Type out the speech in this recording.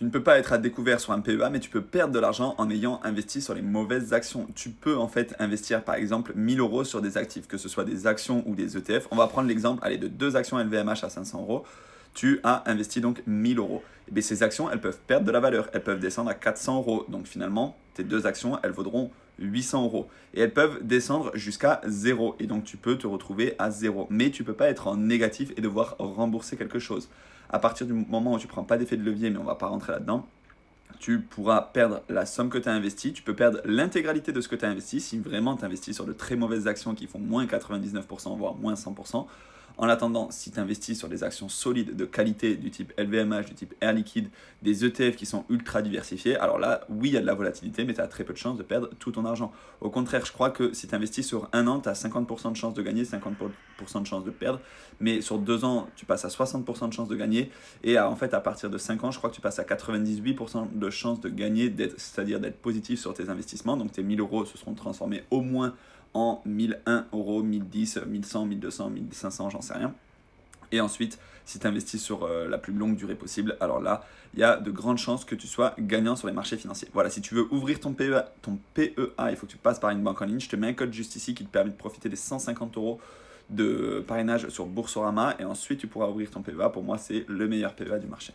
Tu ne peux pas être à découvert sur un PEA, mais tu peux perdre de l'argent en ayant investi sur les mauvaises actions. Tu peux en fait investir par exemple 1000 euros sur des actifs, que ce soit des actions ou des ETF. On va prendre l'exemple allez, de deux actions LVMH à 500 euros. Tu as investi donc 1000 euros. Et bien, ces actions, elles peuvent perdre de la valeur. Elles peuvent descendre à 400 euros. Donc finalement, tes deux actions, elles vaudront 800 euros. Et elles peuvent descendre jusqu'à zéro. Et donc tu peux te retrouver à zéro. Mais tu ne peux pas être en négatif et devoir rembourser quelque chose. À partir du moment où tu ne prends pas d'effet de levier, mais on ne va pas rentrer là-dedans, tu pourras perdre la somme que tu as investie, tu peux perdre l'intégralité de ce que tu as investi si vraiment tu investis sur de très mauvaises actions qui font moins 99%, voire moins 100%. En attendant, si tu investis sur des actions solides de qualité du type LVMH, du type Air Liquide, des ETF qui sont ultra diversifiés, alors là, oui, il y a de la volatilité, mais tu as très peu de chances de perdre tout ton argent. Au contraire, je crois que si tu investis sur un an, tu as 50% de chances de gagner, 50% de chances de perdre, mais sur 2 ans, tu passes à 60% de chances de gagner, et en fait, à partir de 5 ans, je crois que tu passes à 98% de chances de gagner, c'est-à-dire d'être positif sur tes investissements, donc tes 1000 euros se seront transformés au moins en 1001 euros, 1010, 1100, 1200, 1500, j'en sais rien. Et ensuite, si tu investis sur la plus longue durée possible, alors là, il y a de grandes chances que tu sois gagnant sur les marchés financiers. Voilà, si tu veux ouvrir ton PEA, il faut que tu passes par une banque en ligne. Je te mets un code juste ici qui te permet de profiter des 150 euros de parrainage sur Boursorama. Et ensuite, tu pourras ouvrir ton PEA. Pour moi, c'est le meilleur PEA du marché.